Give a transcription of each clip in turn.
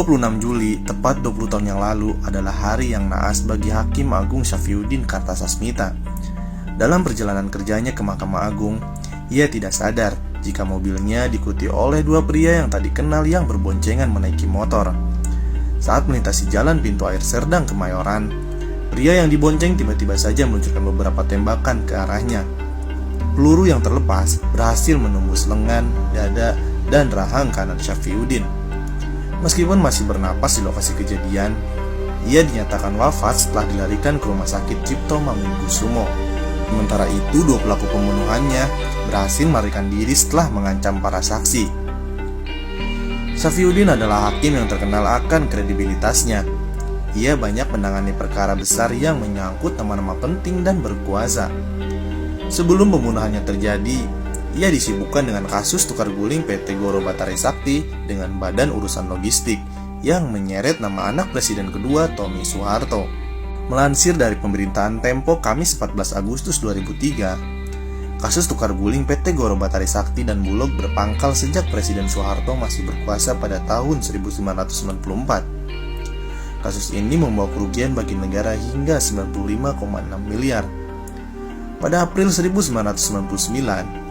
26 Juli, tepat 20 tahun yang lalu, adalah hari yang naas bagi Hakim Agung Syafriuddin Kartasasmita. Dalam perjalanan kerjanya ke Mahkamah Agung, ia tidak sadar jika mobilnya diikuti oleh dua pria yang tak dikenal yang berboncengan menaiki motor. Saat melintasi jalan pintu air Serdang Kemayoran, pria yang dibonceng tiba-tiba saja meluncurkan beberapa tembakan ke arahnya. Peluru yang terlepas berhasil menembus lengan, dada, dan rahang kanan Syafriuddin. Meskipun masih bernapas di lokasi kejadian, ia dinyatakan wafat setelah dilarikan ke Rumah Sakit Cipto Mangunkusumo. Sementara itu, dua pelaku pembunuhannya berhasil melarikan diri setelah mengancam para saksi. Syafriuddin adalah hakim yang terkenal akan kredibilitasnya. Ia banyak menangani perkara besar yang menyangkut nama-nama penting dan berkuasa. Sebelum pembunuhannya terjadi, ia disibukkan dengan kasus tukar guling PT Goro Batara Sakti dengan Badan Urusan Logistik yang menyeret nama anak Presiden kedua Tommy Soeharto. Melansir dari pemberitaan Tempo Kamis 14 Agustus 2003, kasus tukar guling PT Goro Batara Sakti dan Bulog berpangkal sejak Presiden Soeharto masih berkuasa pada tahun 1994. Kasus ini membawa kerugian bagi negara hingga 95,6 miliar. Pada April 1999,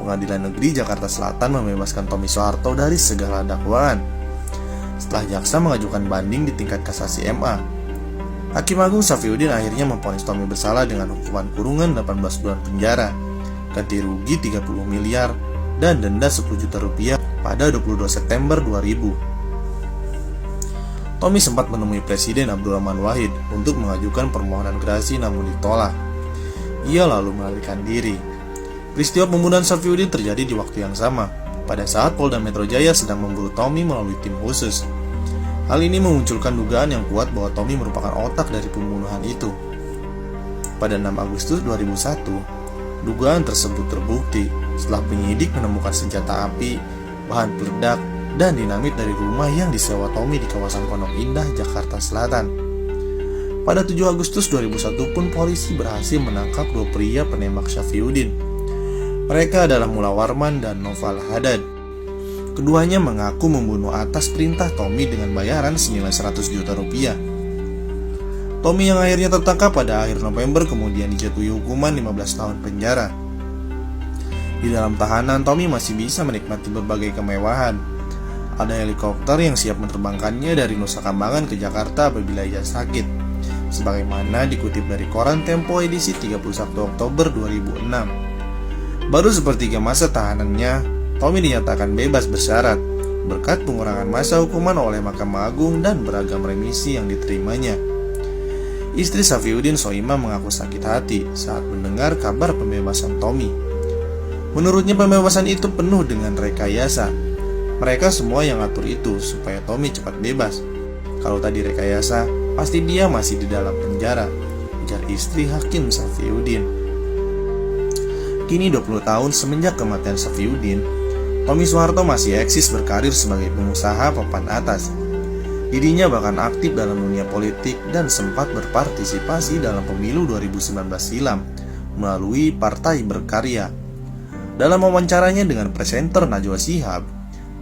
Pengadilan Negeri Jakarta Selatan membebaskan Tommy Soeharto dari segala dakwaan. Setelah jaksa mengajukan banding di tingkat kasasi MA, Hakim Agung Syafriuddin akhirnya memvonis Tommy bersalah dengan hukuman kurungan 18 bulan penjara, ganti rugi 30 miliar, dan denda 10 juta rupiah pada 22 September 2000. Tommy sempat menemui Presiden Abdurrahman Wahid untuk mengajukan permohonan gerasi namun ditolak. Ia lalu melarikan diri. Peristiwa pembunuhan Syafriuddin terjadi di waktu yang sama, pada saat Polda Metro Jaya sedang memburu Tommy melalui tim khusus. Hal ini memunculkan dugaan yang kuat bahwa Tommy merupakan otak dari pembunuhan itu. Pada 6 Agustus 2001, dugaan tersebut terbukti setelah penyidik menemukan senjata api, bahan peledak, dan dinamit dari rumah yang disewa Tommy di kawasan Pondok Indah, Jakarta Selatan. Pada 7 Agustus 2001 pun polisi berhasil menangkap dua pria penembak Syafriuddin. Mereka adalah Mula Warman dan Noval Hadad. Keduanya mengaku membunuh atas perintah Tommy dengan bayaran senilai 100 juta rupiah. Tommy yang akhirnya tertangkap pada akhir November kemudian dijatuhi hukuman 15 tahun penjara. Di dalam tahanan, Tommy masih bisa menikmati berbagai kemewahan. Ada helikopter yang siap menerbangkannya dari Nusa Kambangan ke Jakarta apabila ia sakit, sebagaimana dikutip dari koran Tempo edisi 31 Oktober 2006. Baru sepertiga masa tahanannya, Tommy dinyatakan bebas bersyarat berkat pengurangan masa hukuman oleh Mahkamah Agung dan beragam remisi yang diterimanya. Istri Syafriuddin, Soimah, mengaku sakit hati saat mendengar kabar pembebasan Tommy. Menurutnya pembebasan itu penuh dengan rekayasa. Mereka semua yang ngatur itu supaya Tommy cepat bebas. Kalau tadi rekayasa, pasti dia masih di dalam penjara, ujar istri Hakim Syafriuddin. Kini 20 tahun semenjak kematian Syafriuddin, Tommy Soeharto masih eksis berkarir sebagai pengusaha papan atas. Dirinya bahkan aktif dalam dunia politik dan sempat berpartisipasi dalam pemilu 2019 silam melalui Partai Berkarya. Dalam wawancaranya dengan presenter Najwa Shihab,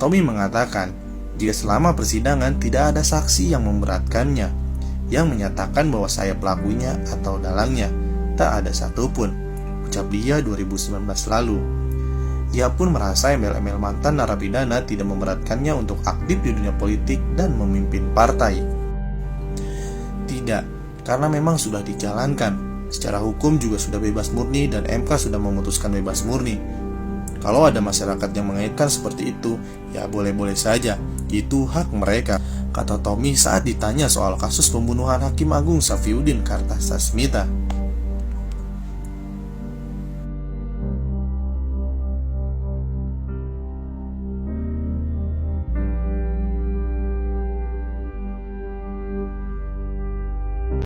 Tommy mengatakan jika selama persidangan tidak ada saksi yang memberatkannya, yang menyatakan bahwa saya pelakunya atau dalangnya, tak ada satupun, ucap dia 2019 lalu. Ia pun merasa embel-embel mantan narapidana tidak memberatkannya untuk aktif di dunia politik dan memimpin partai. Tidak, karena memang sudah dijalankan. Secara hukum juga sudah bebas murni dan MK sudah memutuskan bebas murni. Kalau ada masyarakat yang mengaitkan seperti itu, ya boleh-boleh saja, itu hak mereka, kata Tommy saat ditanya soal kasus pembunuhan Hakim Agung Syafriuddin Kartasasmita.